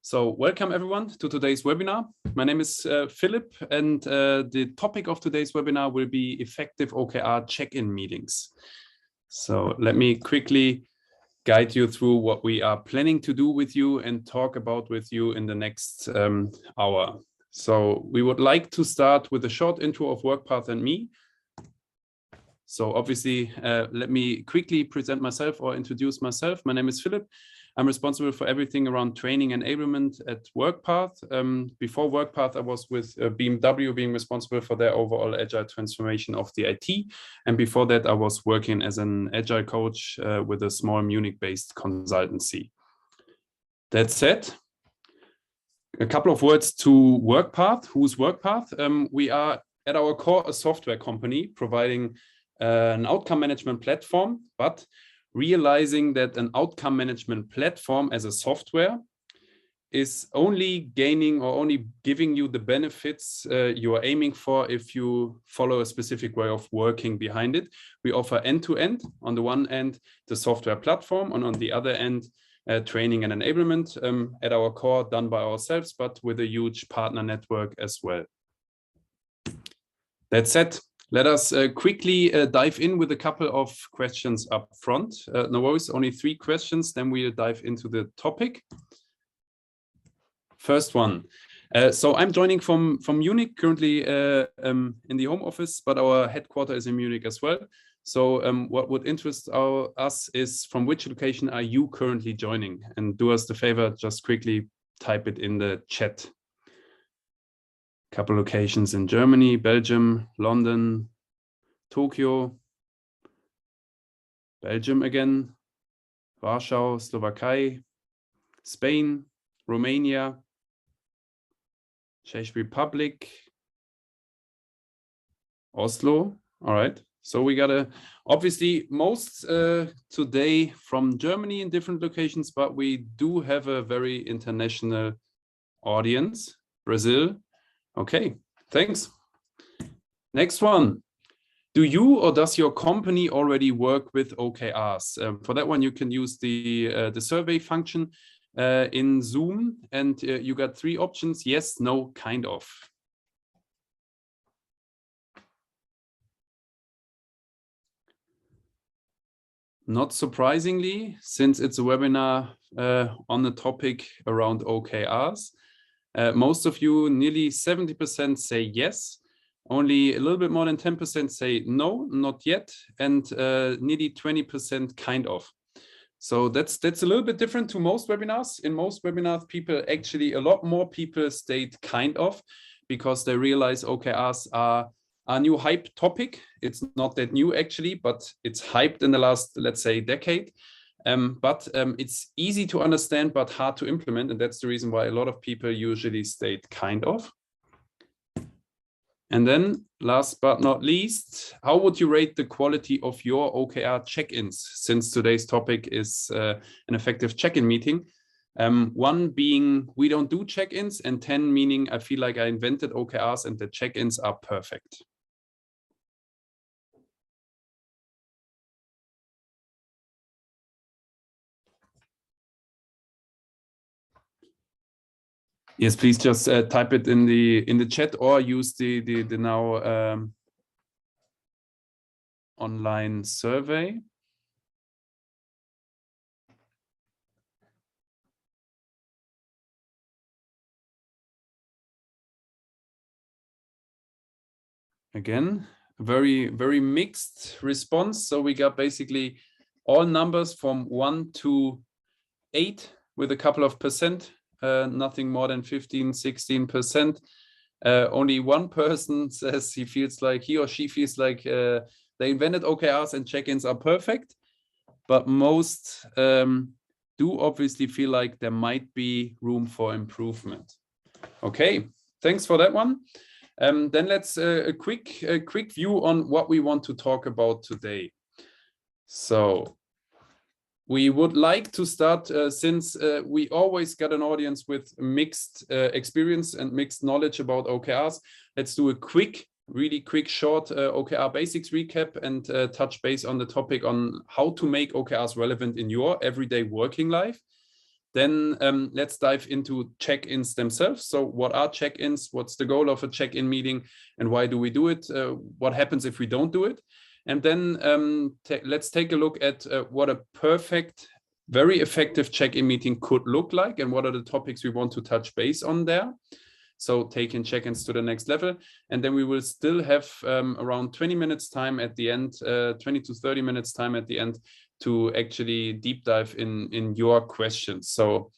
So welcome everyone to today's webinar. My name is Philip, and the topic of today's webinar will be effective OKR check-in meetings. So let me quickly guide you through what we are planning to do with you and talk about with you in the next hour. So we would like to start with a short intro of WorkPath and me. So obviously, let me quickly present myself or introduce myself. My name is Philip. I'm responsible for everything around training enablement at WorkPath. Before WorkPath, I was with BMW, being responsible for their overall agile transformation of the IT. And before that, I was working as an agile coach with a small Munich-based consultancy. That said, a couple of words to WorkPath. Who's WorkPath? We are at our core a software company providing an outcome management platform, but realizing that an outcome management platform as a software is only gaining or only giving you the benefits you are aiming for if you follow a specific way of working behind it. We offer end-to-end, on the one end, the software platform, and on the other end, training and enablement at our core, done by ourselves, but with a huge partner network as well. That said, let us quickly dive in with a couple of questions up front. No worries, only 3 questions, then we'll dive into the topic. First one. So I'm joining from Munich, currently in the home office, but our headquarters is in Munich as well. So what would interest us is from which location are you currently joining? And do us the favor, just quickly type it in the chat. Couple locations in Germany, Belgium, London, Tokyo, Belgium again, Warsaw, Slovakia, Spain, Romania, Czech Republic, Oslo. All right. So we got obviously most today from Germany in different locations, but we do have a very international audience. Brazil. Okay, thanks. Next one. Do you or does your company already work with OKRs? For that one, you can use the survey function in Zoom, and you got 3 options: yes, no, kind of. Not surprisingly, since it's a webinar on the topic around OKRs, most of you, nearly 70%, say yes. Only a little bit more than 10% say no, not yet, and nearly 20% kind of. So that's a little bit different to most webinars. In most webinars, a lot more people state kind of, because they realize OKRs are a new hype topic. It's not that new actually, but it's hyped in the last, let's say, decade. But it's easy to understand, but hard to implement. And that's the reason why a lot of people usually state kind of. And then last but not least, how would you rate the quality of your OKR check-ins, since today's topic is an effective check-in meeting? 1 being we don't do check-ins, and 10 meaning I feel like I invented OKRs and the check-ins are perfect. Yes, please just type it in the chat or use the now online survey. Again, very, very mixed response. So we got basically all numbers from 1 to 8 with a couple of percent. Nothing more than 15, 16%. Only 1 person says he or she feels like they invented OKRs and check-ins are perfect, but most do obviously feel like there might be room for improvement. Okay, thanks for that one. Then let's a quick view on what we want to talk about today. So we would like to start, since we always got an audience with mixed experience and mixed knowledge about OKRs. Let's do a really quick, short OKR basics recap and touch base on the topic on how to make OKRs relevant in your everyday working life. Then let's dive into check-ins themselves. So what are check-ins? What's the goal of a check-in meeting and why do we do it? What happens if we don't do it? And then let's take a look at what a perfect, very effective check-in meeting could look like and what are the topics we want to touch base on there. So taking check-ins to the next level. And then we will still have around 20 minutes time at the end, 20 to 30 minutes time at the end to actually deep dive in your questions. So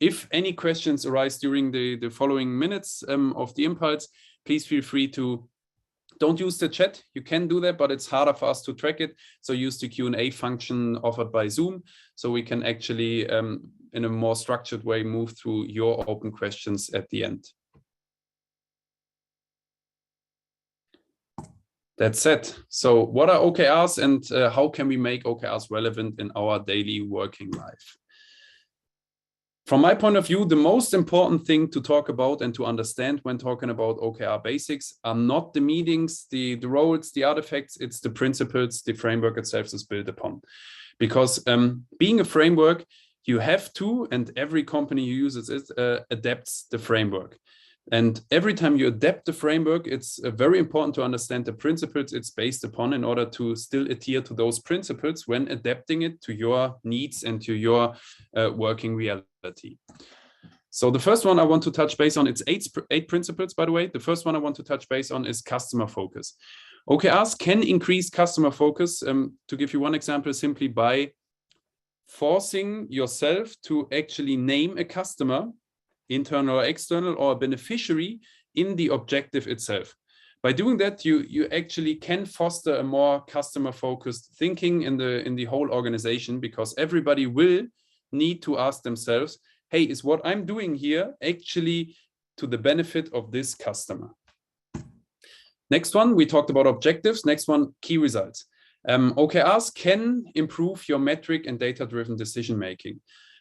if any questions arise during the following minutes of the impulse, please feel free to, don't use the chat. You can do that, but it's harder for us to track it. So use the Q&A function offered by Zoom so we can actually in a more structured way move through your open questions at the end. That's it. So what are OKRs and how can we make OKRs relevant in our daily working life? From my point of view, the most important thing to talk about and to understand when talking about OKR basics are not the meetings, the roles, the artifacts, it's the principles the framework itself is built upon. Because being a framework, you have to, and every company who uses it adapts the framework. And every time you adapt the framework, it's very important to understand the principles it's based upon in order to still adhere to those principles when adapting it to your needs and to your working reality. So the first one I want to touch base on, it's eight principles, by the way. The first one I want to touch base on is customer focus. OKRs can increase customer focus. To give you one example, simply by forcing yourself to actually name a customer, internal or external, or a beneficiary in the objective itself. By doing that, you actually can foster a more customer-focused thinking in the whole organization, because everybody will need to ask themselves, hey, is what I'm doing here actually to the benefit of this customer? Next one, we talked about objectives. Next one, key results. OKRs can improve your metric and data-driven decision-making.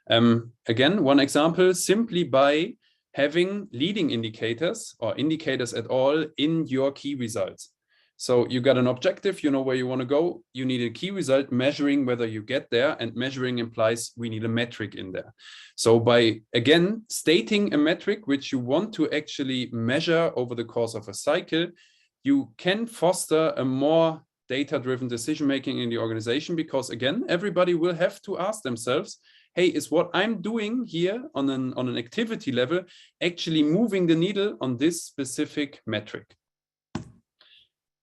Again, one example, simply by having leading indicators or indicators at all in your key results. So you got an objective, you know where you want to go, you need a key result measuring whether you get there, and measuring implies we need a metric in there. So by, again, stating a metric which you want to actually measure over the course of a cycle, you can foster a more data-driven decision-making in the organization, because again, everybody will have to ask themselves, hey, is what I'm doing here on an activity level actually moving the needle on this specific metric?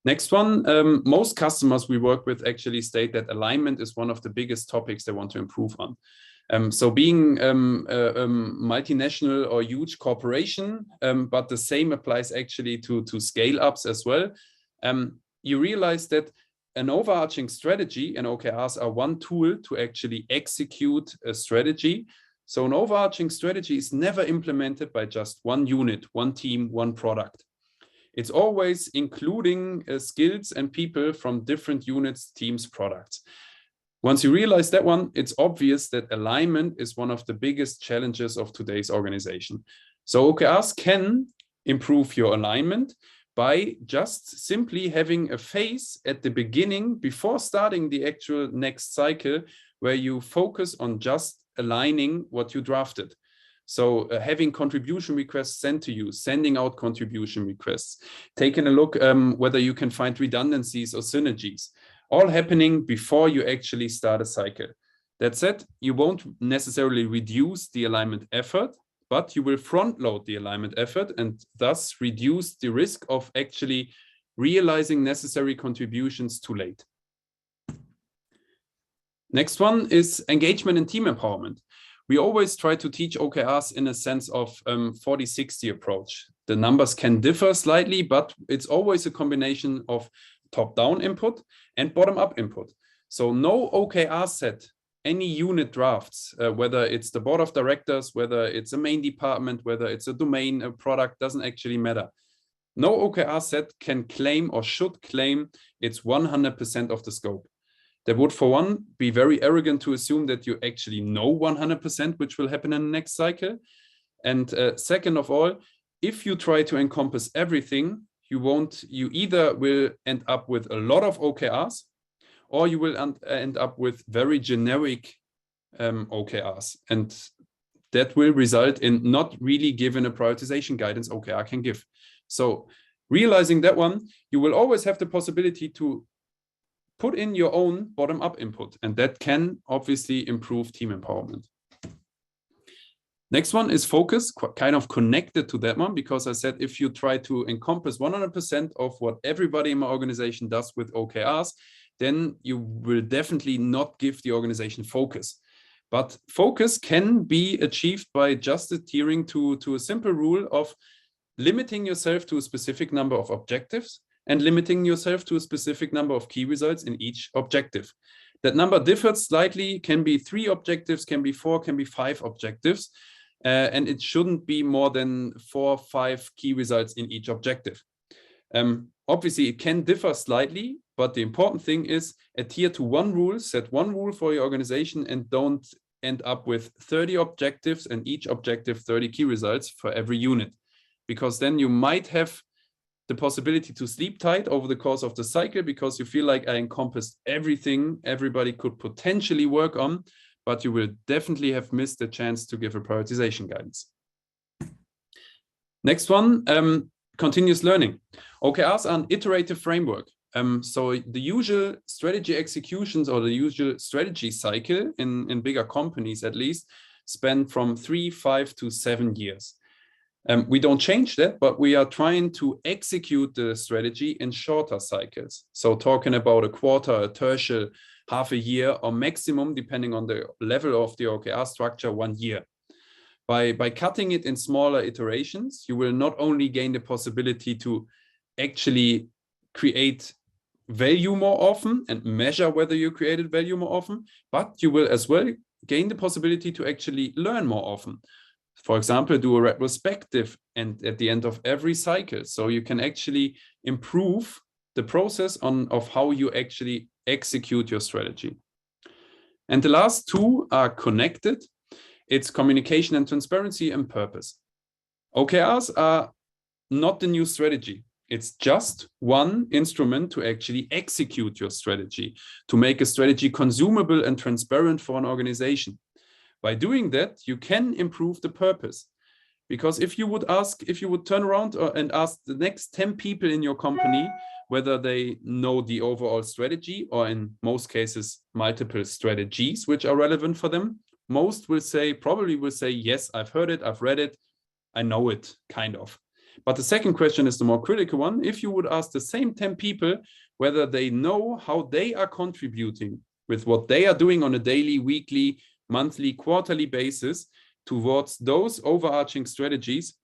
Next one, most customers we work with actually state that alignment is one of the biggest topics they want to improve on. So being a multinational or huge corporation, but the same applies actually to scale-ups as well, you realize that an overarching strategy and OKRs are one tool to actually execute a strategy. So an overarching strategy is never implemented by just one unit, one team, one product. It's always including skills and people from different units, teams, products. Once you realize that one, it's obvious that alignment is one of the biggest challenges of today's organization. So OKRs can improve your alignment by just simply having a phase at the beginning before starting the actual next cycle where you focus on just aligning what you drafted. So having contribution requests sent to you, sending out contribution requests, taking a look whether you can find redundancies or synergies, all happening before you actually start a cycle. That said, you won't necessarily reduce the alignment effort, but you will front load the alignment effort and thus reduce the risk of actually realizing necessary contributions too late. Next one is engagement and team empowerment. We always try to teach OKRs in a sense of 40-60 approach. The numbers can differ slightly, but it's always a combination of top-down input and bottom-up input. So no OKR set any unit drafts, whether it's the board of directors, whether it's a main department, whether it's a domain, a product, doesn't actually matter. No OKR set can claim or should claim it's 100% of the scope. That would, for one, be very arrogant to assume that you actually know 100% which will happen in the next cycle. And second of all, if you try to encompass everything, you either will end up with a lot of OKRs, or you will end up with very generic OKRs. And that will result in not really given a prioritization guidance OKR can give. So realizing that one, you will always have the possibility to put in your own bottom-up input, and that can obviously improve team empowerment. Next one is focus, kind of connected to that one, because I said if you try to encompass 100% of what everybody in my organization does with OKRs, then you will definitely not give the organization focus. But focus can be achieved by just adhering to a simple rule of limiting yourself to a specific number of objectives and limiting yourself to a specific number of key results in each objective. That number differs slightly, can be 3 objectives, can be 4, can be 5 objectives. And it shouldn't be more than 4 or 5 key results in each objective. Obviously, it can differ slightly, but the important thing is adhere to one rule, set one rule for your organization, and don't end up with 30 objectives and each objective 30 key results for every unit. Because then you might have the possibility to sleep tight over the course of the cycle because you feel like I encompassed everything everybody could potentially work on, but you will definitely have missed the chance to give a prioritization guidance. Next one, continuous learning. OKRs are an iterative framework. So the usual strategy executions or the usual strategy cycle in bigger companies at least span from 3, 5 to 7 years. We don't change that, but we are trying to execute the strategy in shorter cycles. So talking about a quarter, a tertial, half a year, or maximum, depending on the level of the OKR structure, 1 year. By cutting it in smaller iterations, you will not only gain the possibility to actually create value more often and measure whether you created value more often, but you will as well gain the possibility to actually learn more often. For example, do a retrospective and at the end of every cycle. So you can actually improve the process of how you actually execute your strategy. And the last 2 are connected. It's communication and transparency and purpose. OKRs are not the new strategy. It's just one instrument to actually execute your strategy, to make a strategy consumable and transparent for an organization. By doing that, you can improve the purpose. Because if you would turn around and ask the next 10 people in your company whether they know the overall strategy, or in most cases, multiple strategies which are relevant for them, most probably will say, yes, I've heard it, I've read it, I know it, kind of. But the second question is the more critical one. If you would ask the same 10 people whether they know how they are contributing with what they are doing on a daily, weekly, monthly, quarterly basis towards those overarching strategies,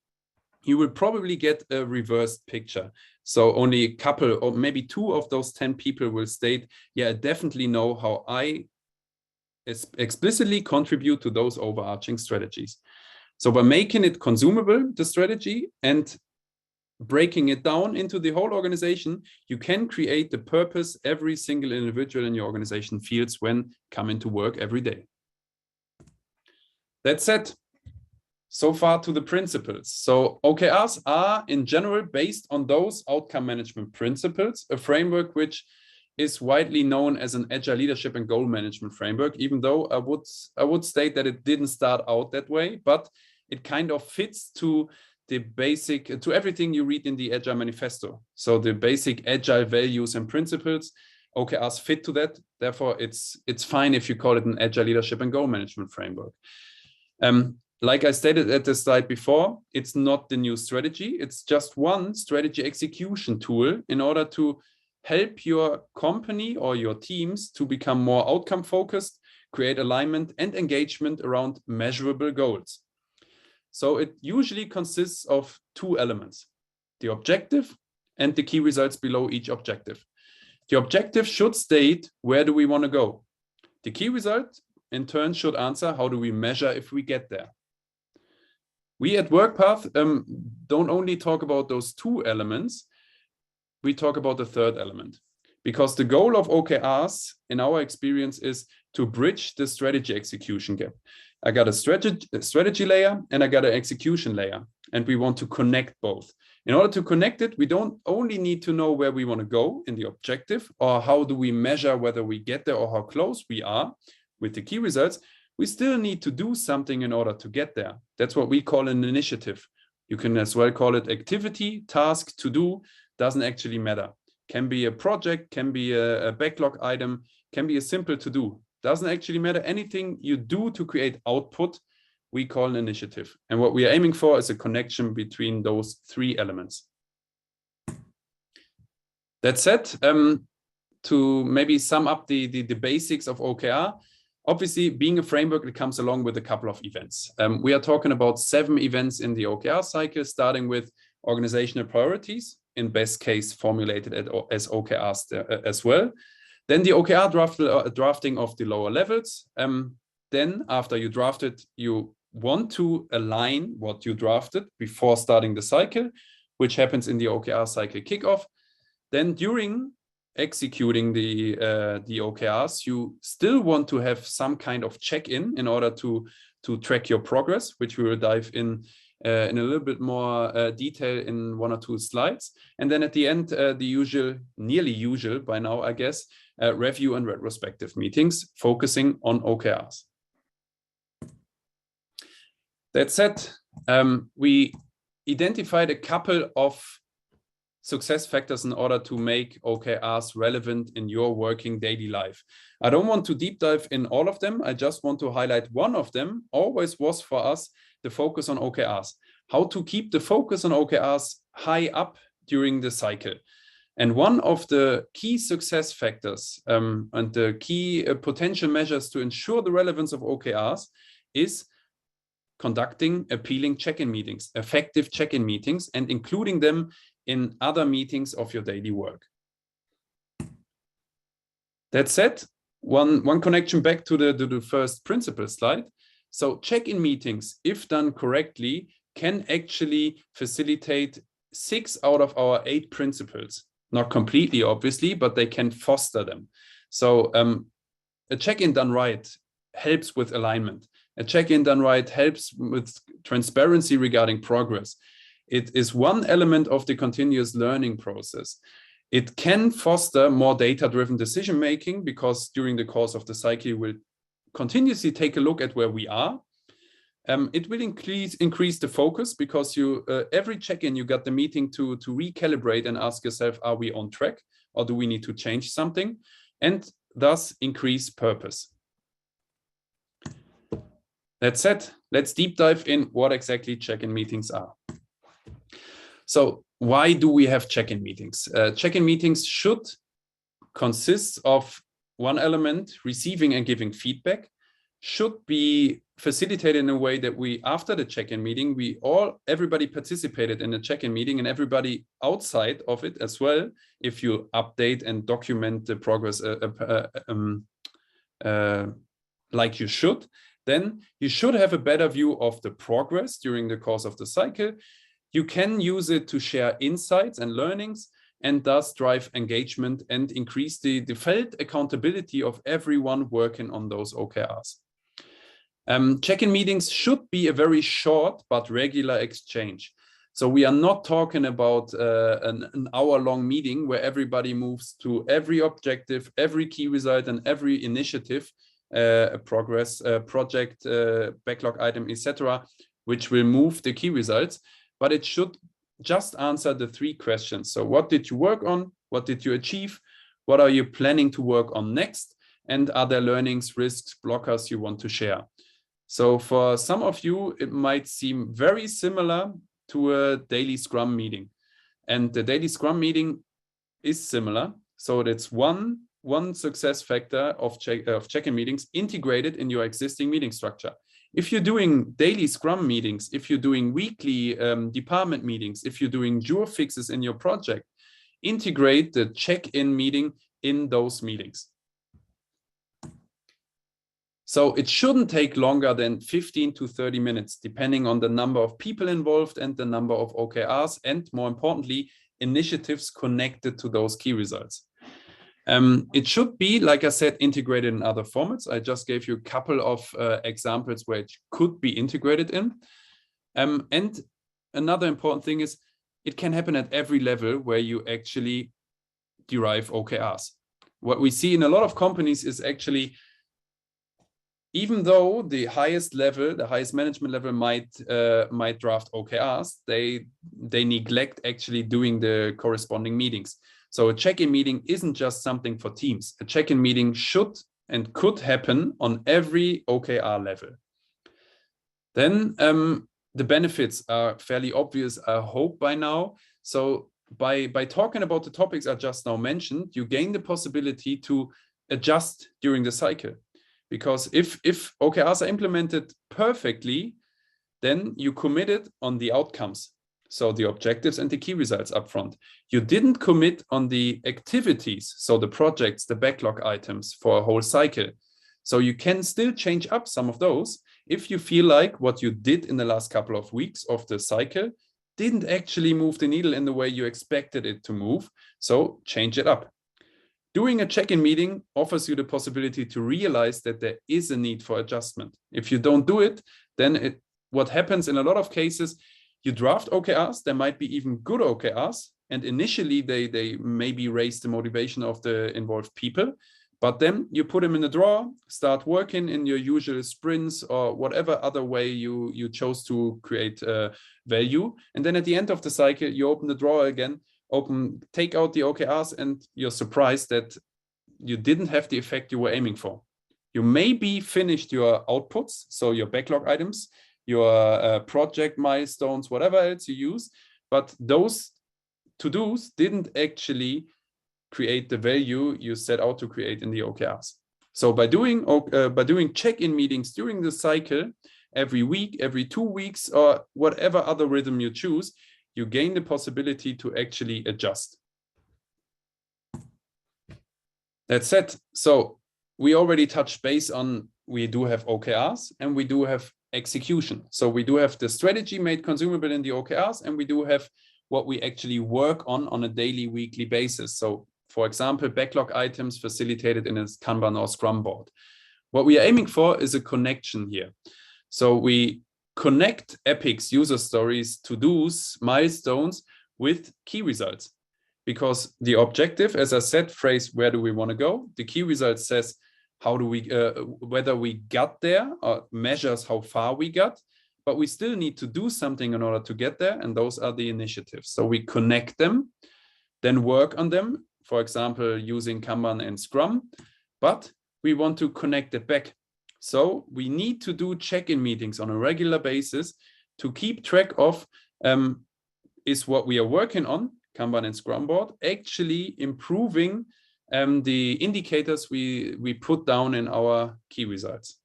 you will probably get a reversed picture. So only a couple or maybe 2 of those 10 people will state, yeah, I definitely know how I explicitly contribute to those overarching strategies. So by making it consumable, the strategy, and breaking it down into the whole organization, you can create the purpose every single individual in your organization feels when coming to work every day. That's it. So far to the principles. So OKRs are in general based on those outcome management principles, a framework which is widely known as an agile leadership and goal management framework, even though I would state that it didn't start out that way, but it kind of fits to the basic, to everything you read in the Agile Manifesto. So the basic agile values and principles, OKRs fit to that. Therefore, it's fine if you call it an agile leadership and goal management framework. Like I stated at the slide before, it's not the new strategy. It's just one strategy execution tool in order to help your company or your teams to become more outcome focused, create alignment and engagement around measurable goals. So it usually consists of 2 elements, the objective and the key results below each objective. The objective should state, where do we want to go? The key result in turn should answer, how do we measure if we get there? We at WorkPath don't only talk about those 2 elements, we talk about the 3rd element. Because the goal of OKRs, in our experience, is to bridge the strategy execution gap. I got a strategy layer and I got an execution layer, and we want to connect both. In order to connect it, we don't only need to know where we want to go in the objective, or how do we measure whether we get there or how close we are with the key results, we still need to do something in order to get there. That's what we call an initiative. You can as well call it activity, task, to do, doesn't actually matter. Can be a project, can be a backlog item, can be a simple to do. Doesn't actually matter. Anything you do to create output, we call an initiative. And what we are aiming for is a connection between those three elements. That said, to maybe sum up the basics of OKR, obviously being a framework, it comes along with a couple of events. We are talking about 7 events in the OKR cycle, starting with organizational priorities, in best case formulated as OKRs as well. Then the OKR drafting of the lower levels. Then after you drafted, you want to align what you drafted before starting the cycle, which happens in the OKR cycle kickoff. Then during executing the OKRs, you still want to have some kind of check-in in order to track your progress, which we will dive in a little bit more detail in 1 or 2 slides. And then at the end, the usual, nearly usual by now, I guess, review and retrospective meetings focusing on OKRs. That said, we identified a couple of success factors in order to make OKRs relevant in your working daily life. I don't want to deep dive in all of them. I just want to highlight one of them. Always was for us the focus on OKRs. How to keep the focus on OKRs high up during the cycle. And one of the key success factors and the key potential measures to ensure the relevance of OKRs is conducting appealing check-in meetings, effective check-in meetings, and including them in other meetings of your daily work. That said, one connection back to the first principle slide. So check-in meetings, if done correctly, can actually facilitate 6 out of our 8 principles. Not completely, obviously, but they can foster them. So a check-in done right helps with alignment. A check-in done right helps with transparency regarding progress. It is one element of the continuous learning process. It can foster more data-driven decision-making because during the course of the cycle, we'll continuously take a look at where we are. It will increase the focus because you every check-in, you got the meeting to recalibrate and ask yourself, are we on track or do we need to change something? And thus increase purpose. That said, let's deep dive in what exactly check-in meetings are. So why do we have check-in meetings? Check-in meetings should consist of one element, receiving and giving feedback, should be facilitated in a way that we, after the check-in meeting, everybody participated in the check-in meeting and everybody outside of it as well, if you update and document the progress like you should, then you should have a better view of the progress during the course of the cycle. You can use it to share insights and learnings and thus drive engagement and increase the felt accountability of everyone working on those OKRs. Check-in meetings should be a very short but regular exchange. So we are not talking about an hour-long meeting where everybody moves to every objective, every key result, and every initiative, progress, project, backlog item, etc., which will move the key results. But it should just answer the 3 questions. So what did you work on? What did you achieve? What are you planning to work on next? And are there learnings, risks, blockers you want to share? So for some of you, it might seem very similar to a daily Scrum meeting. And the daily Scrum meeting is similar. So that's one success factor of check-in meetings integrated in your existing meeting structure. If you're doing daily Scrum meetings, if you're doing weekly department meetings, if you're doing Jura fixes in your project, integrate the check-in meeting in those meetings. So it shouldn't take longer than 15 to 30 minutes, depending on the number of people involved and the number of OKRs, and more importantly, initiatives connected to those key results. It should be, like I said, integrated in other formats. I just gave you a couple of examples where it could be integrated in. And another important thing is it can happen at every level where you actually derive OKRs. What we see in a lot of companies is actually even though the highest level, the highest management level might draft OKRs, they neglect actually doing the corresponding meetings. So a check-in meeting isn't just something for teams. A check-in meeting should and could happen on every OKR level. Then the benefits are fairly obvious, I hope, by now. So by talking about the topics I just now mentioned, you gain the possibility to adjust during the cycle. Because if OKRs are implemented perfectly, then you committed on the outcomes. So the objectives and the key results upfront. You didn't commit on the activities, so the projects, the backlog items for a whole cycle. So you can still change up some of those if you feel like what you did in the last couple of weeks of the cycle didn't actually move the needle in the way you expected it to move. So change it up. Doing a check-in meeting offers you the possibility to realize that there is a need for adjustment. If you don't do it, then what happens in a lot of cases, you draft OKRs, there might be even good OKRs, and initially they maybe raise the motivation of the involved people, but then you put them in a drawer, start working in your usual sprints or whatever other way you chose to create value. And then at the end of the cycle, you open the drawer again, take out the OKRs, and you're surprised that you didn't have the effect you were aiming for. You maybe finished your outputs, so your backlog items, your project milestones, whatever else you use, but those to-dos didn't actually create the value you set out to create in the OKRs. So by doing check-in meetings during the cycle, every week, every 2 weeks, or whatever other rhythm you choose, you gain the possibility to actually adjust. That said, so we already touched base on, we do have OKRs and we do have execution. So we do have the strategy made consumable in the OKRs, and we do have what we actually work on a daily, weekly basis. So for example, backlog items facilitated in a Kanban or Scrum board. What we are aiming for is a connection here. So we connect epics, user stories, to-dos, milestones with key results. Because the objective, as I said, phrase, where do we want to go? The key result says, how do we, whether we got there, or measures how far we got, but we still need to do something in order to get there. And those are the initiatives. So we connect them, then work on them, for example, using Kanban and Scrum, but we want to connect it back. So we need to do check-in meetings on a regular basis to keep track of, is what we are working on, Kanban and Scrum board, actually improving the indicators we put down in our key results.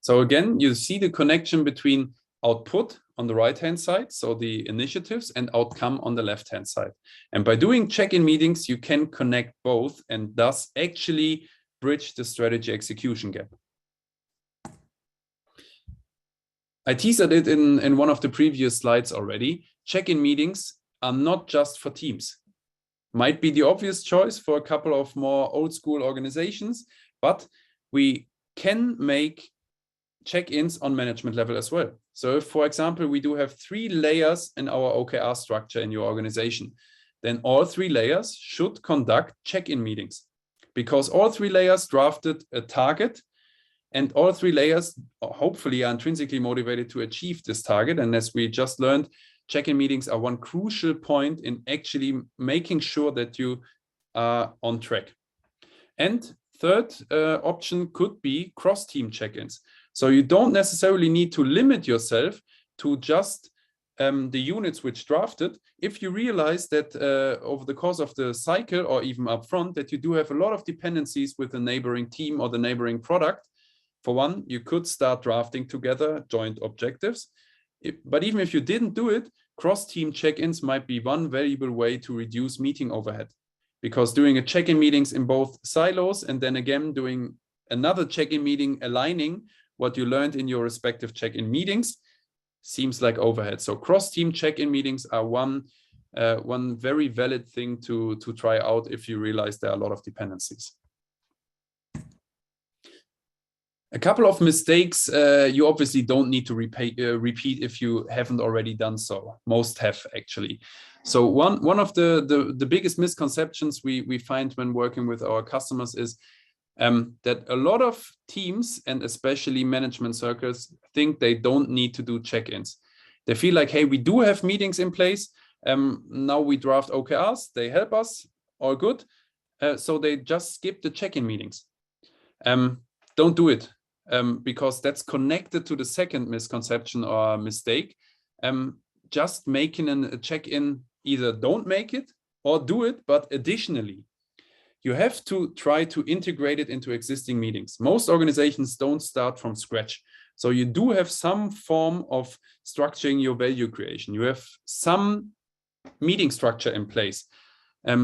So again, you see the connection between output on the right-hand side, so the initiatives, and outcome on the left-hand side. And by doing check-in meetings, you can connect both and thus actually bridge the strategy execution gap. I teased it in one of the previous slides already. Check-in meetings are not just for teams. Might be the obvious choice for a couple of more old school organizations, but we can make check-ins on management level as well. So if, for example, we do have 3 layers in our OKR structure in your organization, then all 3 layers should conduct check-in meetings, because all 3 layers drafted a target, and all 3 layers hopefully are intrinsically motivated to achieve this target. And as we just learned, check-in meetings are one crucial point in actually making sure that you are on track. And third option could be cross-team check-ins. So you don't necessarily need to limit yourself to just the units which drafted. If you realize that over the course of the cycle, or even upfront, that you do have a lot of dependencies with the neighboring team or the neighboring product, for one, you could start drafting together joint objectives. But even if you didn't do it, cross-team check-ins might be one valuable way to reduce meeting overhead. Because doing a check-in meetings in both silos, and then again doing another check-in meeting aligning what you learned in your respective check-in meetings, seems like overhead. So cross-team check-in meetings are one very valid thing to try out if you realize there are a lot of dependencies. A couple of mistakes you obviously don't need to repeat if you haven't already done so. Most have, actually. So one of the biggest misconceptions we find when working with our customers is that a lot of teams and especially management circles think they don't need to do check-ins. They feel like, hey, we do have meetings in place. Now we draft OKRs, they help us, all good. So they just skip the check-in meetings. Don't do it, because that's connected to the second misconception or mistake. Just making a check-in, either don't make it or do it, but additionally, you have to try to integrate it into existing meetings. Most organizations don't start from scratch. So you do have some form of structuring your value creation. You have some meeting structure in place.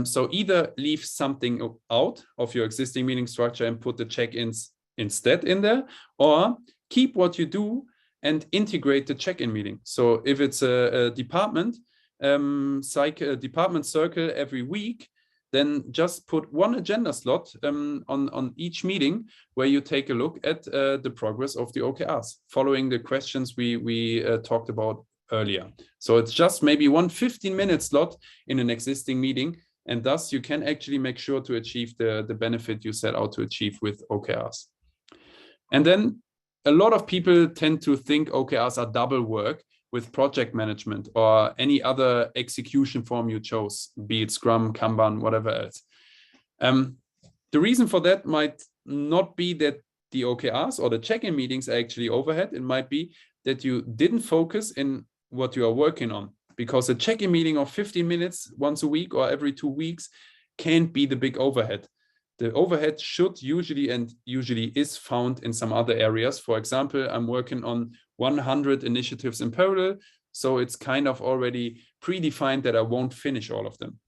So either leave something out of your existing meeting structure and put the check-ins instead in there, or keep what you do and integrate the check-in meeting. So if it's a department, department circle every week, then just put one agenda slot on each meeting where you take a look at the progress of the OKRs, following the questions we talked about earlier. So it's just maybe one 15-minute slot in an existing meeting, and thus you can actually make sure to achieve the benefit you set out to achieve with OKRs. And then a lot of people tend to think OKRs are double work with project management or any other execution form you chose, be it Scrum, Kanban, whatever else. The reason for that might not be that the OKRs or the check-in meetings are actually overhead. It might be that you didn't focus in what you are working on, because a check-in meeting of 15 minutes once a week or every 2 weeks can't be the big overhead. The overhead should usually is found in some other areas. For example, I'm working on 100 initiatives in parallel, so it's kind of already predefined that I won't finish all of them.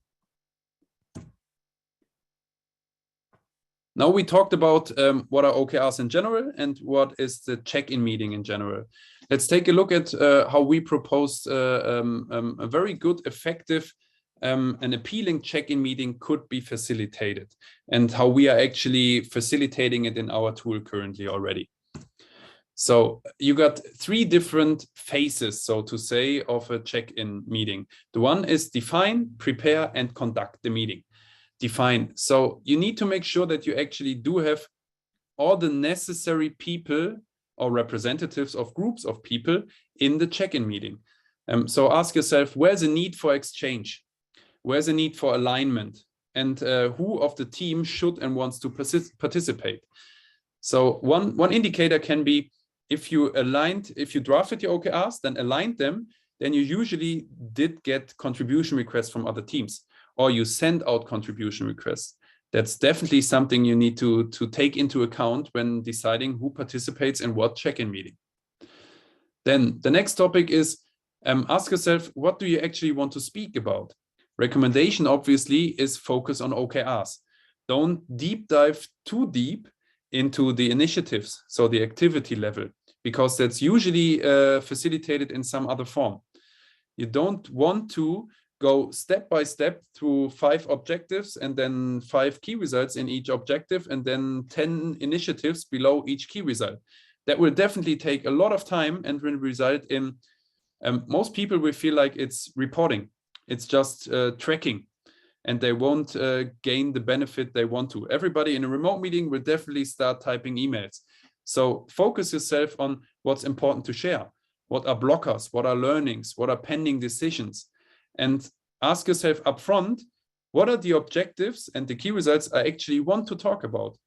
Now we talked about what are OKRs in general and what is the check-in meeting in general. Let's take a look at how we proposed a very good, effective, an appealing check-in meeting could be facilitated, and how we are actually facilitating it in our tool currently already. So you got 3 different phases, so to say, of a check-in meeting. The one is define, prepare, and conduct the meeting. Define. So you need to make sure that you actually do have all the necessary people or representatives of groups of people in the check-in meeting. So ask yourself, where's a need for exchange? Where's a need for alignment? And who of the team should and wants to participate? So one indicator can be, if you drafted your OKRs, then aligned them, then you usually did get contribution requests from other teams, or you send out contribution requests. That's definitely something you need to take into account when deciding who participates in what check-in meeting. Then the next topic is, ask yourself, what do you actually want to speak about? Recommendation, obviously, is focus on OKRs. Don't deep dive too deep into the initiatives, so the activity level, because that's usually facilitated in some other form. You don't want to go step by step through 5 objectives and then 5 key results in each objective and then 10 initiatives below each key result. That will definitely take a lot of time and will result in, most people will feel like it's reporting. It's just tracking, and they won't gain the benefit they want to. Everybody in a remote meeting will definitely start typing emails. So focus yourself on what's important to share. What are blockers? What are learnings? What are pending decisions? And ask yourself upfront, what are the objectives and the key results I actually want to talk about?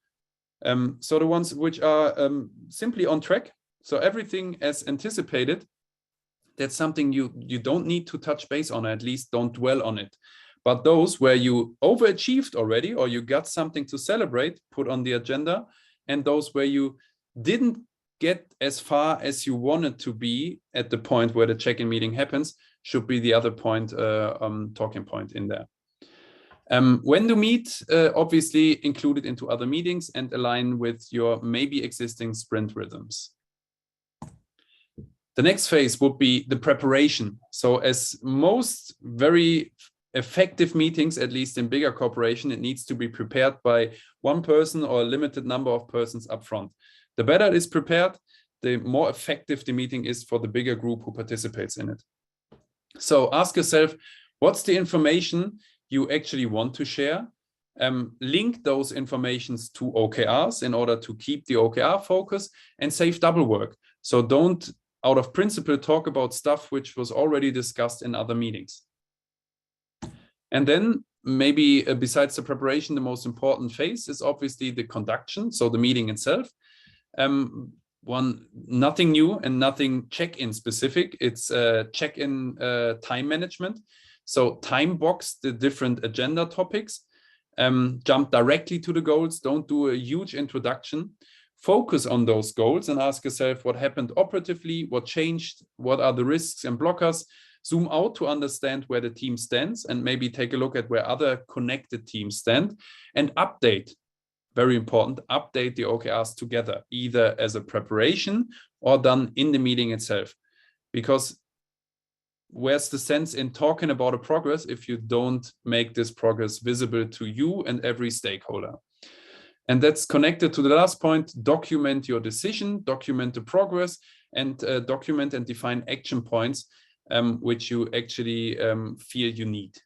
So the ones which are simply on track, so everything as anticipated, that's something you don't need to touch base on, at least don't dwell on it. But those where you overachieved already, or you got something to celebrate, put on the agenda. And those where you didn't get as far as you wanted to be at the point where the check-in meeting happens, should be the other point, talking point in there. When to meet, obviously include it into other meetings and align with your maybe existing sprint rhythms. The next phase would be the preparation. So as most very effective meetings, at least in bigger corporation, it needs to be prepared by one person or a limited number of persons upfront. The better it is prepared, the more effective the meeting is for the bigger group who participates in it. So ask yourself, what's the information you actually want to share? link those informations to OKRs in order to keep the OKR focus and save double work. So don't, out of principle, talk about stuff which was already discussed in other meetings. And then maybe besides the preparation, the most important phase is obviously the conduction, so the meeting itself. Nothing new and nothing check-in specific. It's check-in time management. So time box the different agenda topics, jump directly to the goals, don't do a huge introduction, focus on those goals and ask yourself what happened operatively, what changed, what are the risks and blockers, zoom out to understand where the team stands and maybe take a look at where other connected teams stand and update. Very important, update the OKRs together, either as a preparation or done in the meeting itself. Because where's the sense in talking about a progress if you don't make this progress visible to you and every stakeholder? And that's connected to the last point, document your decision, document the progress, and document and define action points which you actually feel you need.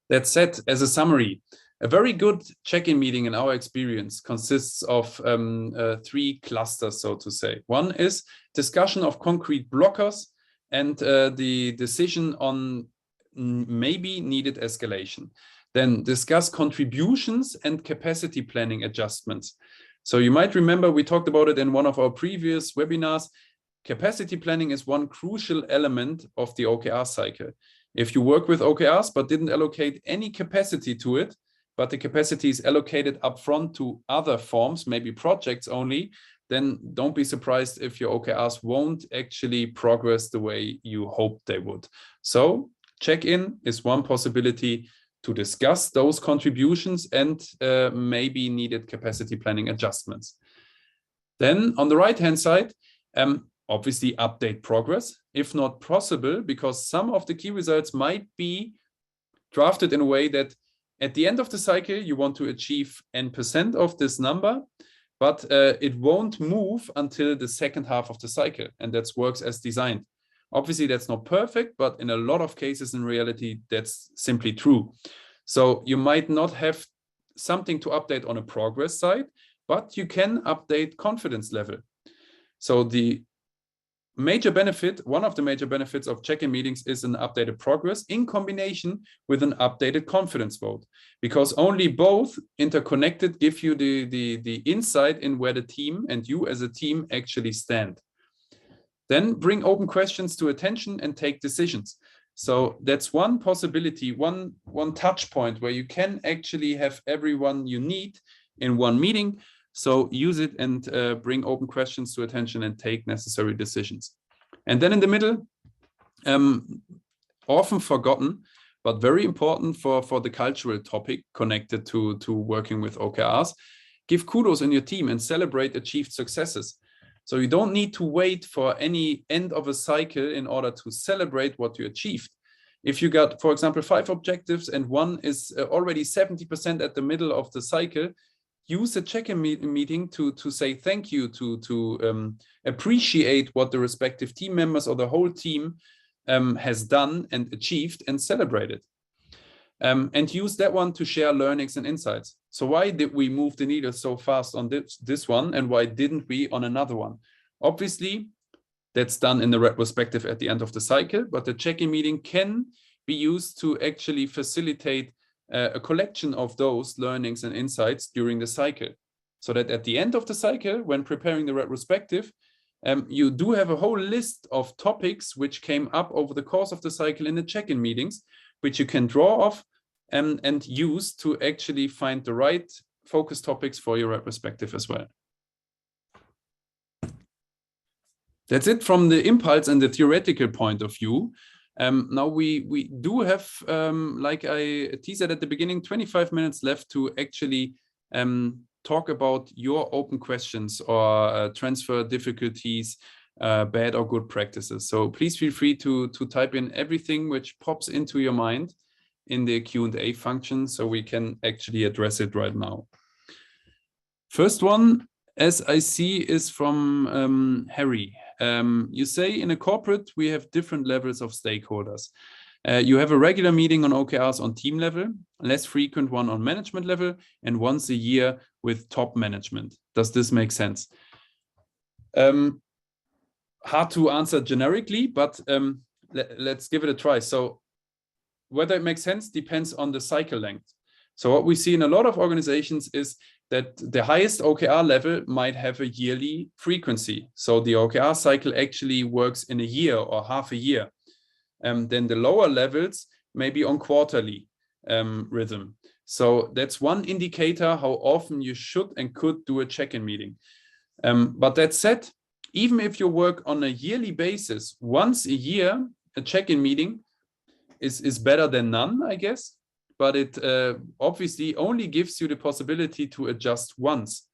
That said, as a summary, a very good check-in meeting in our experience consists of 3 clusters, so to say. One is discussion of concrete blockers and the decision on maybe needed escalation. Then discuss contributions and capacity planning adjustments. So you might remember we talked about it in one of our previous webinars. Capacity planning is one crucial element of the OKR cycle. If you work with OKRs but didn't allocate any capacity to it, but the capacity is allocated upfront to other forms, maybe projects only, then don't be surprised if your OKRs won't actually progress the way you hoped they would. So check-in is one possibility to discuss those contributions and maybe needed capacity planning adjustments. Then on the right-hand side, obviously update progress, if not possible, because some of the key results might be drafted in a way that at the end of the cycle, you want to achieve N% of this number, but it won't move until the second half of the cycle, and that works as designed. Obviously, that's not perfect, but in a lot of cases in reality, that's simply true. So you might not have something to update on a progress side, but you can update confidence level. So the major benefit, one of the major benefits of check-in meetings is an updated progress in combination with an updated confidence vote, because only both interconnected give you the insight in where the team and you as a team actually stand. Then bring open questions to attention and take decisions. So that's one possibility, one touch point where you can actually have everyone you need in one meeting. So use it and bring open questions to attention and take necessary decisions. And then in the middle, often forgotten, but very important for the cultural topic connected to working with OKRs, give kudos in your team and celebrate achieved successes. So you don't need to wait for any end of a cycle in order to celebrate what you achieved. If you got, for example, 5 objectives and one is already 70% at the middle of the cycle, use a check-in meeting to say thank you, to appreciate what the respective team members or the whole team has done and achieved and celebrate it. And use that one to share learnings and insights. So why did we move the needle so fast on this one and why didn't we on another one? Obviously, that's done in the retrospective at the end of the cycle, but the check-in meeting can be used to actually facilitate a collection of those learnings and insights during the cycle, so that at the end of the cycle, when preparing the retrospective, you do have a whole list of topics which came up over the course of the cycle in the check-in meetings, which you can draw off and use to actually find the right focus topics for your retrospective as well. That's it from the impulse and the theoretical point of view. Now we do have, like I teased at the beginning, 25 minutes left to actually talk about your open questions or transfer difficulties, bad or good practices. So please feel free to type in everything which pops into your mind in the Q&A function so we can actually address it right now. First one, as I see, is from Harry. You say in a corporate, we have different levels of stakeholders. You have a regular meeting on OKRs on team level, less frequent one on management level, and once a year with top management. Does this make sense? Hard to answer generically, but let's give it a try. So whether it makes sense depends on the cycle length. So what we see in a lot of organizations is that the highest OKR level might have a yearly frequency. So the OKR cycle actually works in a year or half a year. Then the lower levels may be on quarterly rhythm. So that's one indicator how often you should and could do a check-in meeting. But that said, even if you work on a yearly basis, once a year, a check-in meeting is better than none, I guess. But it obviously only gives you the possibility to adjust once.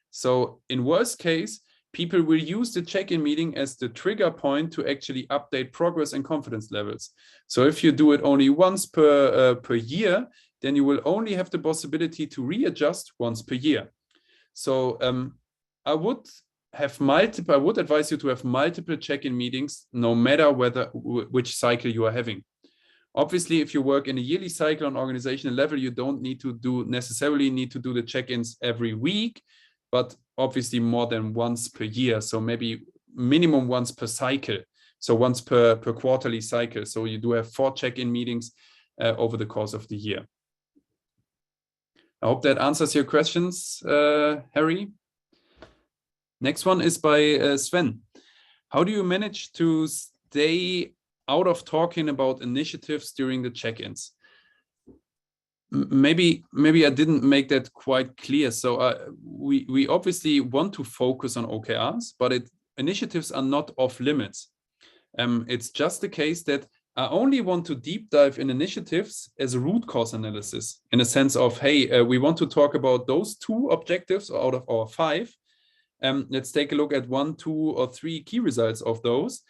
So in worst case, people will use the check-in meeting as the trigger point to actually update progress and confidence levels. So if you do it only once per year, then you will only have the possibility to readjust once per year. So I would advise you to have multiple check-in meetings, no matter which cycle you are having. Obviously, if you work in a yearly cycle on organizational level, you don't necessarily need to do the check-ins every week, but obviously more than once per year. So maybe minimum once per cycle. So once per quarterly cycle. So you do have 4 check-in meetings over the course of the year. I hope that answers your questions, Harry. Next one is by Sven. How do you manage to stay out of talking about initiatives during the check-ins? Maybe I didn't make that quite clear. So we obviously want to focus on OKRs, but initiatives are not off limits. It's just the case that I only want to deep dive in initiatives as a root cause analysis, in a sense of, hey, we want to talk about those 2 objectives out of our 5. Let's take a look at 1, 2, or 3 key results of those.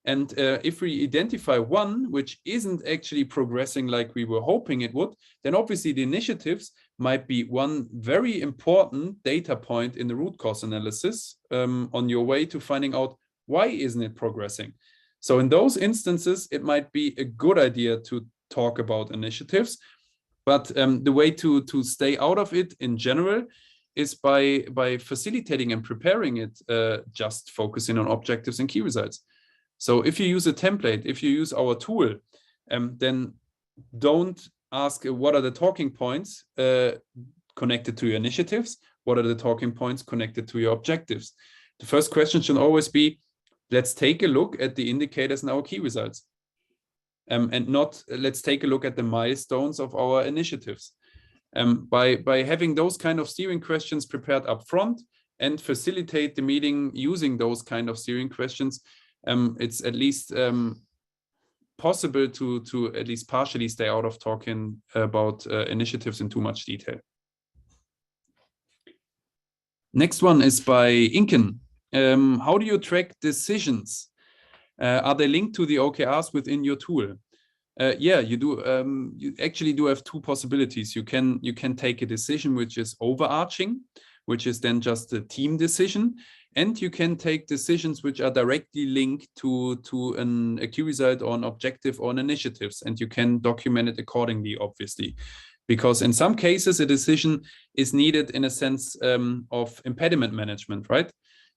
And if we identify one which isn't actually progressing like we were hoping it would, then obviously the initiatives might be one very important data point in the root cause analysis on your way to finding out why isn't it progressing. So in those instances, it might be a good idea to talk about initiatives, but the way to stay out of it in general is by facilitating and preparing it, just focusing on objectives and key results. So if you use a template, if you use our tool, then don't ask what are the talking points connected to your initiatives, what are the talking points connected to your objectives. The first question should always be, let's take a look at the indicators in our key results, and not let's take a look at the milestones of our initiatives. By having those kind of steering questions prepared up front and facilitate the meeting using those kind of steering questions, it's at least possible to at least partially stay out of talking about initiatives in too much detail. Next one is by Inken. How do you track decisions? Are they linked to the OKRs within your tool? Yeah, you do. You actually do have 2 possibilities. You can take a decision which is overarching, which is then just a team decision. And you can take decisions which are directly linked to a key result or an objective or an initiatives, and you can document it accordingly, obviously. Because in some cases, a decision is needed in a sense of impediment management, right?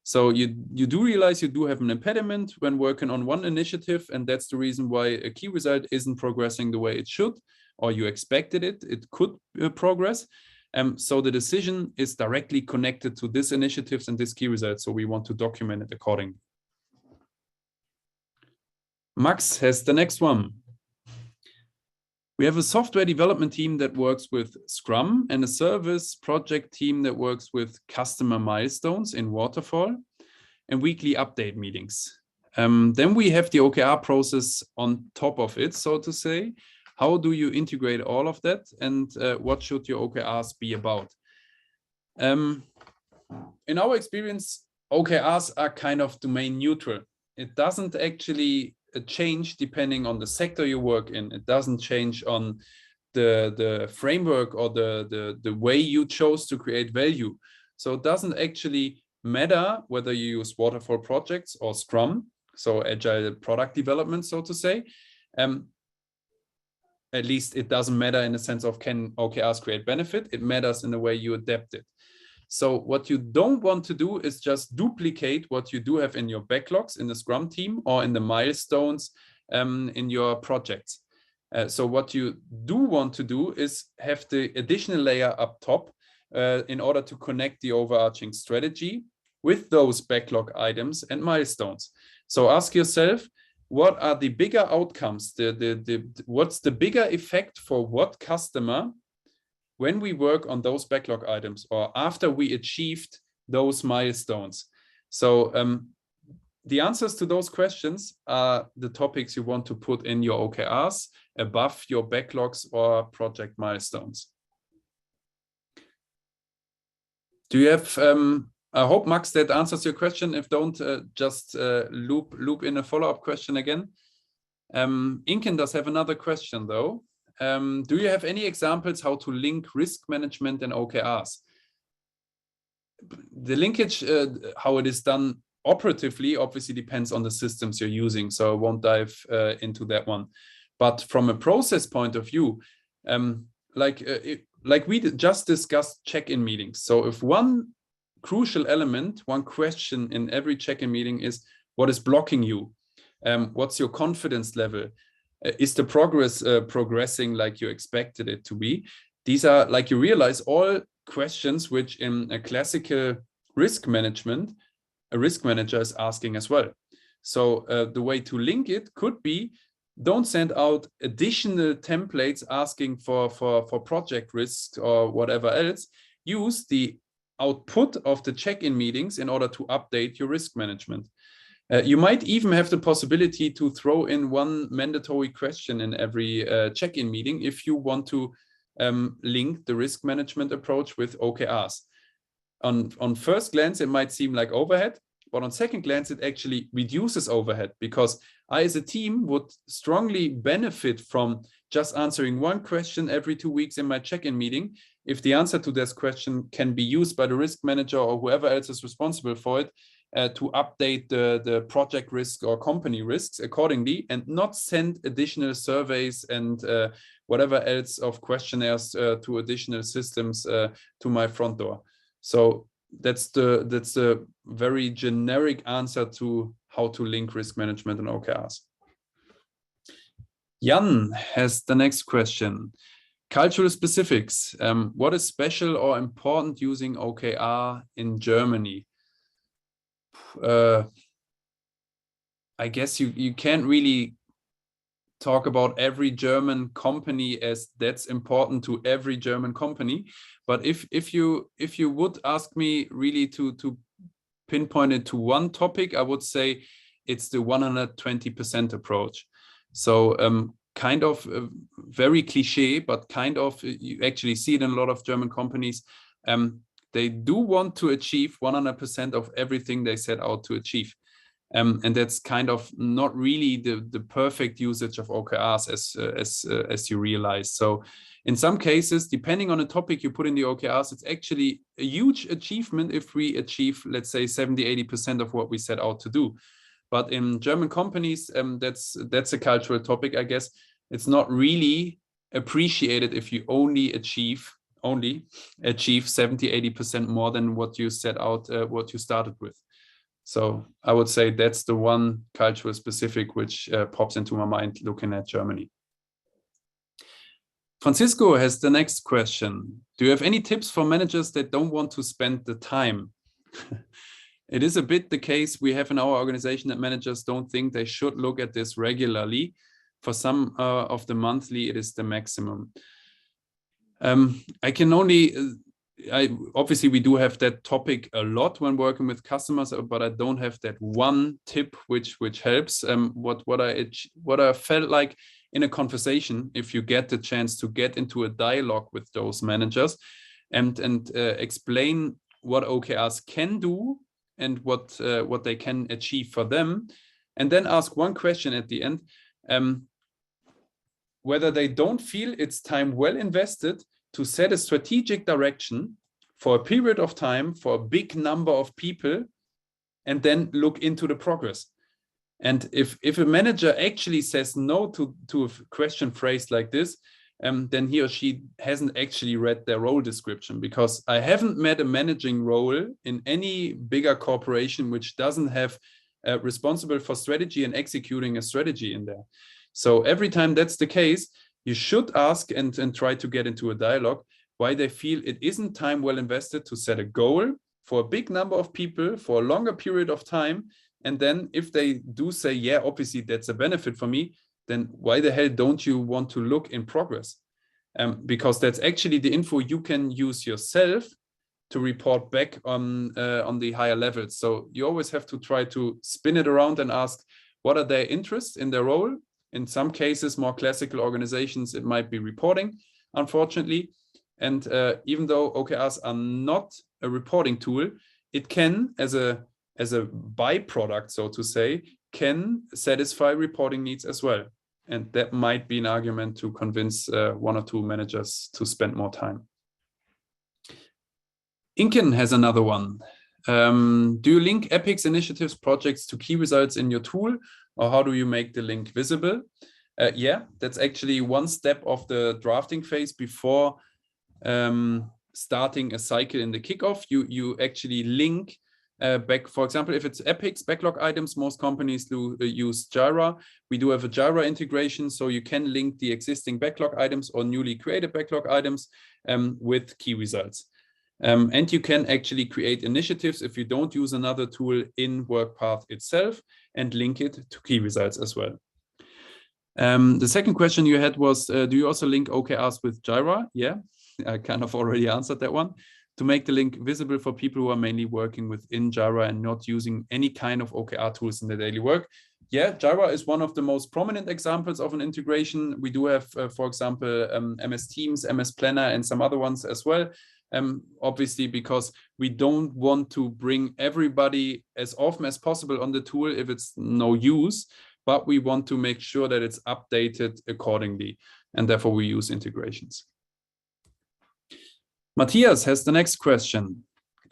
So you do realize you do have an impediment when working on one initiative, and that's the reason why a key result isn't progressing the way it should, or you expected it could progress. So the decision is directly connected to this initiatives and this key result. So we want to document it accordingly. Max has the next one. We have a software development team that works with Scrum and a service project team that works with customer milestones in Waterfall and weekly update meetings. Then we have the OKR process on top of it, so to say. How do you integrate all of that, and what should your OKRs be about? In our experience, OKRs are kind of domain neutral. It doesn't actually change depending on the sector you work in. It doesn't change on the framework or the way you chose to create value. So it doesn't actually matter whether you use waterfall projects or Scrum, so agile product development, so to say. at least it doesn't matter in the sense of can OKRs create benefit. It matters in the way you adapt it. So what you don't want to do is just duplicate what you do have in your backlogs in the Scrum team or in the milestones in your projects. So what you do want to do is have the additional layer up top in order to connect the overarching strategy with those backlog items and milestones. So ask yourself, what are the bigger outcomes? What's the bigger effect for what customer when we work on those backlog items or after we achieved those milestones? So the answers to those questions are the topics you want to put in your OKRs above your backlogs or project milestones. Do you have, I hope, Max, that answers your question. If don't, just loop in a follow-up question again. Inken does have another question though. Do you have any examples how to link risk management and OKRs? The linkage, how it is done operatively, obviously depends on the systems you're using, so I won't dive into that one. But from a process point of view, like we just discussed check-in meetings. So if one crucial element, one question in every check-in meeting is, what is blocking you? What's your confidence level? Is the progress progressing like you expected it to be? These are, like you realize, all questions which in a classical risk management, a risk manager is asking as well. So the way to link it could be, don't send out additional templates asking for project risks or whatever else. Use the output of the check-in meetings in order to update your risk management. You might even have the possibility to throw in one mandatory question in every check-in meeting if you want to link the risk management approach with OKRs. On first glance, it might seem like overhead, but on second glance, it actually reduces overhead, because I, as a team, would strongly benefit from just answering one question every 2 weeks in my check-in meeting. If the answer to this question can be used by the risk manager or whoever else is responsible for it to update the project risk or company risks accordingly, and not send additional surveys and whatever else of questionnaires to additional systems to my front door. So that's the very generic answer to how to link risk management and OKRs. Jan has the next question. Cultural specifics. What is special or important using OKR in Germany? I guess you can't really talk about every German company as that's important to every German company. But if you would ask me really to pinpoint it to one topic, I would say it's the 120% approach. So kind of very cliche, but kind of you actually see it in a lot of German companies. They do want to achieve 100% of everything they set out to achieve. And that's kind of not really the perfect usage of OKRs as you realize. So in some cases, depending on the topic you put in the OKRs, it's actually a huge achievement if we achieve, let's say, 70–80% of what we set out to do. But in German companies, that's a cultural topic, I guess. It's not really appreciated if you only achieve 70–80% more than what you set out, what you started with. So I would say that's the one cultural specific which pops into my mind looking at Germany. Francisco has the next question. Do you have any tips for managers that don't want to spend the time? It is a bit the case we have in our organization that managers don't think they should look at this regularly. For some of the monthly, it is the maximum. I can only... obviously, we do have that topic a lot when working with customers, but I don't have that one tip which helps. What I felt like in a conversation, if you get the chance to get into a dialogue with those managers and explain what OKRs can do and what they can achieve for them, and then ask one question at the end, whether they don't feel it's time well invested to set a strategic direction for a period of time for a big number of people, and then look into the progress. And if a manager actually says no to a question phrased like this, then he or she hasn't actually read their role description, because I haven't met a managing role in any bigger corporation which doesn't have responsible for strategy and executing a strategy in there. So every time that's the case, you should ask and try to get into a dialogue why they feel it isn't time well invested to set a goal for a big number of people for a longer period of time. And then if they do say, yeah, obviously that's a benefit for me, then why the hell don't you want to look in progress? Because that's actually the info you can use yourself to report back on the higher levels. So you always have to try to spin it around and ask, what are their interests in their role? In some cases, more classical organizations, it might be reporting, unfortunately. And even though OKRs are not a reporting tool, it can, as a byproduct, so to say, can satisfy reporting needs as well. And that might be an argument to convince one or two managers to spend more time. Inken has another one. Do you link epics, initiatives, projects to key results in your tool, or how do you make the link visible? Yeah, that's actually one step of the drafting phase before starting a cycle in the kickoff. You actually link back, for example, if it's epics, backlog items, most companies do use Jira. We do have a Jira integration, so you can link the existing backlog items or newly created backlog items with key results. And you can actually create initiatives if you don't use another tool in WorkPath itself and link it to key results as well. The second question you had was, do you also link OKRs with Jira? Yeah, I kind of already answered that one. To make the link visible for people who are mainly working within Jira and not using any kind of OKR tools in their daily work. Yeah, Jira is one of the most prominent examples of an integration. We do have, for example, MS Teams, MS Planner, and some other ones as well. Obviously, because we don't want to bring everybody as often as possible on the tool if it's no use, but we want to make sure that it's updated accordingly, and therefore we use integrations. Matthias has the next question.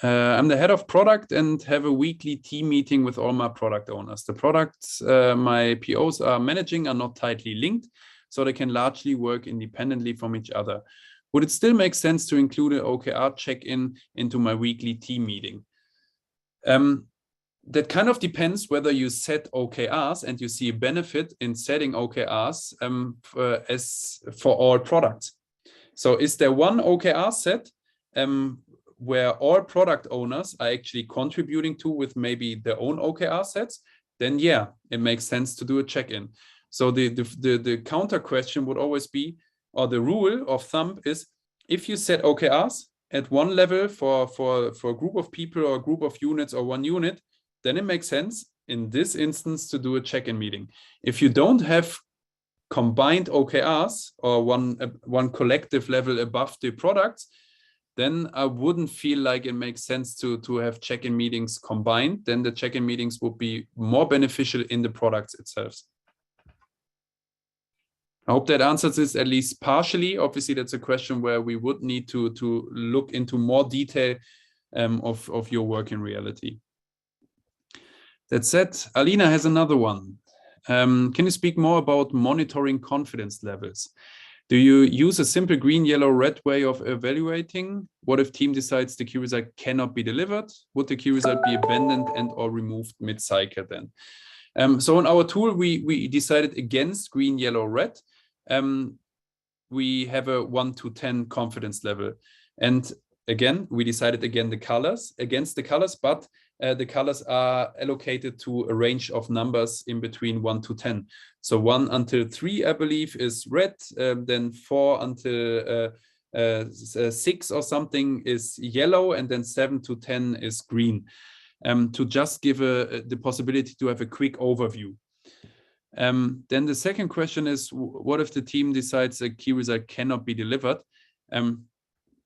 I'm the head of product and have a weekly team meeting with all my product owners. The products my POs are managing are not tightly linked, so they can largely work independently from each other. Would it still make sense to include an OKR check-in into my weekly team meeting? That kind of depends whether you set OKRs and you see a benefit in setting OKRs as for all products. So is there one OKR set where all product owners are actually contributing to with maybe their own OKR sets? Then yeah, it makes sense to do a check-in. So the counter question would always be, or the rule of thumb is, if you set OKRs at one level for a group of people or a group of units or one unit, then it makes sense in this instance to do a check-in meeting. If you don't have combined OKRs or one collective level above the products, then I wouldn't feel like it makes sense to have check-in meetings combined. Then the check-in meetings would be more beneficial in the products itself. I hope that answers this at least partially. Obviously, that's a question where we would need to look into more detail of your work in reality. That said, Alina has another one. Can you speak more about monitoring confidence levels? Do you use a simple green, yellow, red way of evaluating? What if team decides the key result cannot be delivered? Would the key result be abandoned and or removed mid-cycle then? So in our tool, we decided against green, yellow, red. We have a 1 to 10 confidence level. And again, we decided against the colors, but the colors are allocated to a range of numbers in between 1 to 10. So 1 until 3, I believe, is red. Then 4 until 6 or something is yellow, and then 7 to 10 is green. To just give the possibility to have a quick overview. Then the second question is, what if the team decides a key result cannot be delivered?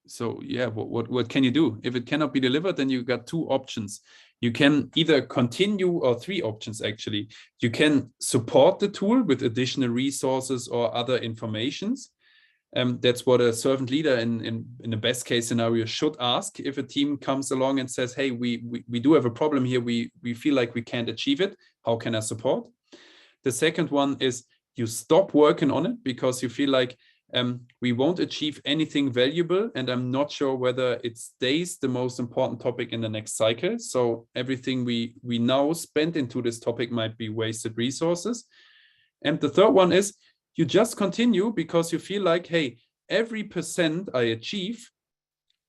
So yeah, what can you do? If it cannot be delivered, then you got 2 options. You can either continue, or 3 options actually. You can support the tool with additional resources or other informations. That's what a servant leader in the best case scenario should ask if a team comes along and says, hey, we do have a problem here. We feel like we can't achieve it. How can I support? The second one is you stop working on it because you feel like we won't achieve anything valuable, and I'm not sure whether it stays the most important topic in the next cycle. So everything we now spend into this topic might be wasted resources. And the third one is you just continue because you feel like, hey, every % I achieve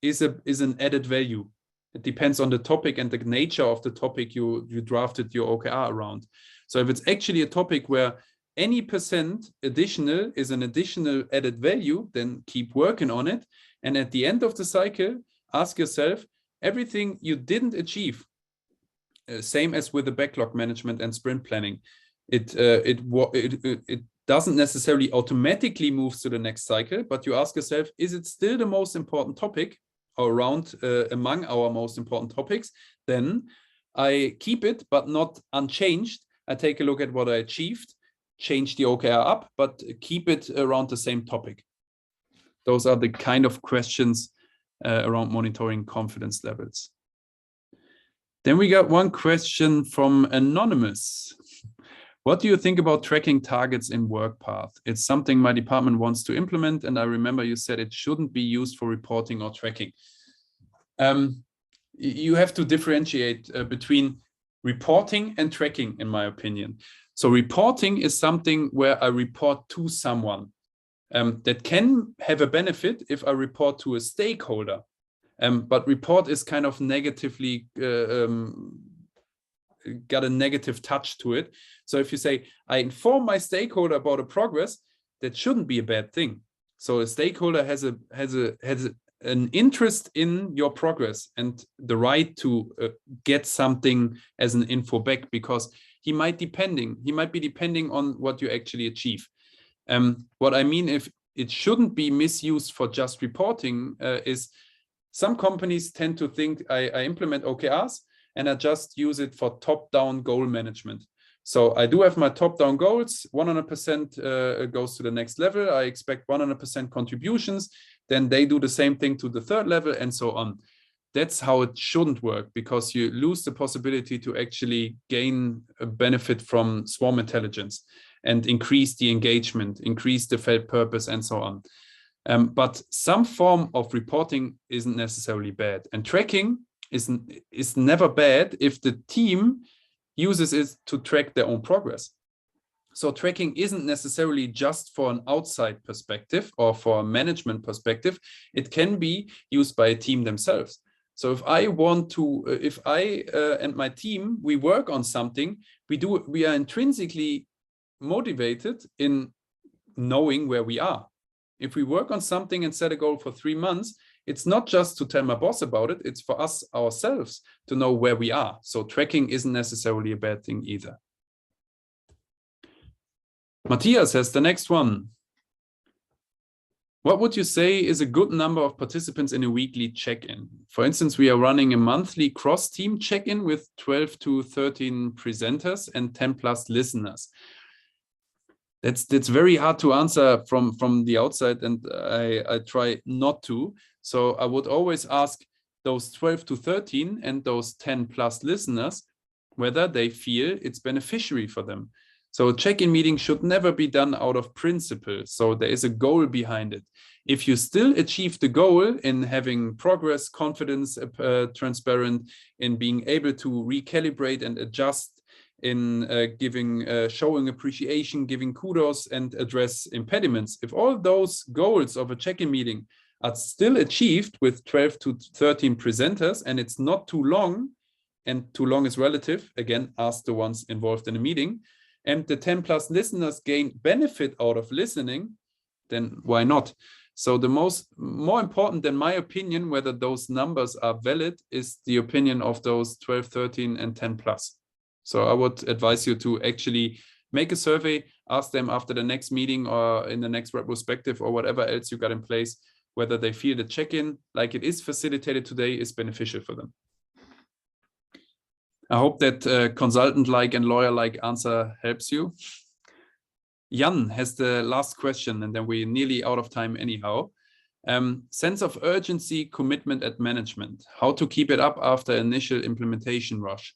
is an added value. It depends on the topic and the nature of the topic you drafted your OKR around. So if it's actually a topic where any % additional is an additional added value, then keep working on it. And at the end of the cycle, ask yourself, everything you didn't achieve, same as with the backlog management and sprint planning, it doesn't necessarily automatically move to the next cycle, but you ask yourself, is it still the most important topic or around among our most important topics? Then I keep it, but not unchanged. I take a look at what I achieved, change the OKR up, but keep it around the same topic. Those are the kind of questions around monitoring confidence levels. Then we got one question from Anonymous. What do you think about tracking targets in WorkPath? It's something my department wants to implement, and I remember you said it shouldn't be used for reporting or tracking. You have to differentiate between reporting and tracking, in my opinion. So reporting is something where I report to someone. That can have a benefit if I report to a stakeholder. But report is kind of negatively got a negative touch to it. So if you say, I inform my stakeholder about a progress, that shouldn't be a bad thing. So a stakeholder has an interest in your progress and the right to get something as an info back, because he might be depending on what you actually achieve. What I mean, if it shouldn't be misused for just reporting, is some companies tend to think I implement OKRs and I just use it for top-down goal management. So I do have my top-down goals, 100% goes to the next level. I expect 100% contributions. Then they do the same thing to the third level and so on. That's how it shouldn't work, because you lose the possibility to actually gain a benefit from swarm intelligence and increase the engagement, increase the felt purpose and so on. But some form of reporting isn't necessarily bad. And tracking is never bad if the team uses it to track their own progress. So tracking isn't necessarily just for an outside perspective or for a management perspective. It can be used by a team themselves. So if I and my team, we work on something, we are intrinsically motivated in knowing where we are. If we work on something and set a goal for 3 months, it's not just to tell my boss about it, it's for us ourselves to know where we are. So tracking isn't necessarily a bad thing either. Matthias has the next one. What would you say is a good number of participants in a weekly check-in? For instance, we are running a monthly cross-team check-in with 12 to 13 presenters and 10 plus listeners. That's very hard to answer from the outside, and I try not to. So I would always ask those 12 to 13 and those 10 plus listeners whether they feel it's beneficiary for them. So a check-in meeting should never be done out of principle. So there is a goal behind it. If you still achieve the goal in having progress, confidence, transparent, in being able to recalibrate and adjust, in showing appreciation, giving kudos, and address impediments, if all those goals of a check-in meeting are still achieved with 12 to 13 presenters, and it's not too long, and too long is relative, again, ask the ones involved in the meeting, and the 10 plus listeners gain benefit out of listening, then why not? So the more important than my opinion, whether those numbers are valid, is the opinion of those 12, 13, and 10 plus. So I would advise you to actually make a survey, ask them after the next meeting or in the next retrospective or whatever else you got in place, whether they feel the check-in, like it is facilitated today, is beneficial for them. I hope that consultant-like and lawyer-like answer helps you. Jan has the last question, and then we're nearly out of time anyhow. Sense of urgency, commitment at management. How to keep it up after initial implementation rush?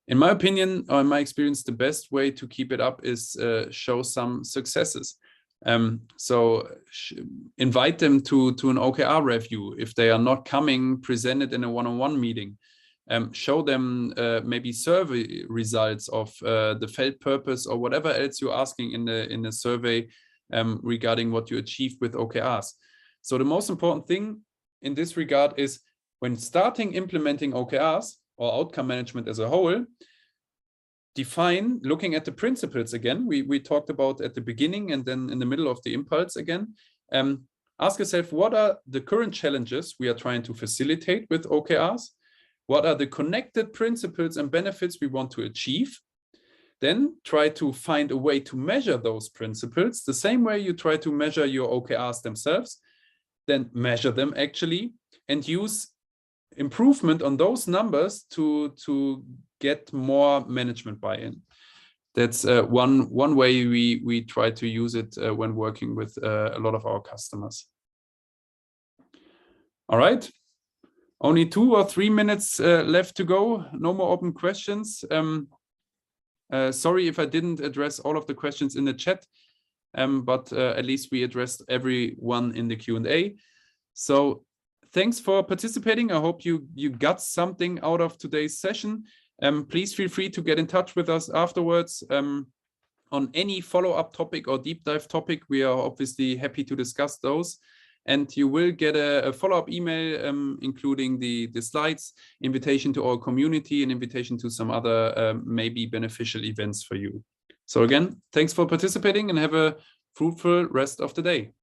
In my opinion, or in my experience, the best way to keep it up is show some successes. So invite them to an OKR review. If they are not coming, present it in a one-on-one meeting. Show them maybe survey results of the felt purpose or whatever else you're asking in the survey regarding what you achieved with OKRs. So the most important thing in this regard is when starting implementing OKRs or outcome management as a whole, define, looking at the principles again, we talked about at the beginning and then in the middle of the impulse again, ask yourself, what are the current challenges we are trying to facilitate with OKRs? What are the connected principles and benefits we want to achieve? Then try to find a way to measure those principles, the same way you try to measure your OKRs themselves, then measure them actually, and use improvement on those numbers to get more management buy-in. That's one way we try to use it when working with a lot of our customers. All right, only 2 or 3 minutes left to go. No more open questions. Sorry if I didn't address all of the questions in the chat, but at least we addressed every one in the Q&A. So thanks for participating. I hope you got something out of today's session. Please feel free to get in touch with us afterwards on any follow-up topic or deep dive topic. We are obviously happy to discuss those. And you will get a follow-up email, including the slides, invitation to our community, and invitation to some other maybe beneficial events for you. So again, thanks for participating and have a fruitful rest of the day.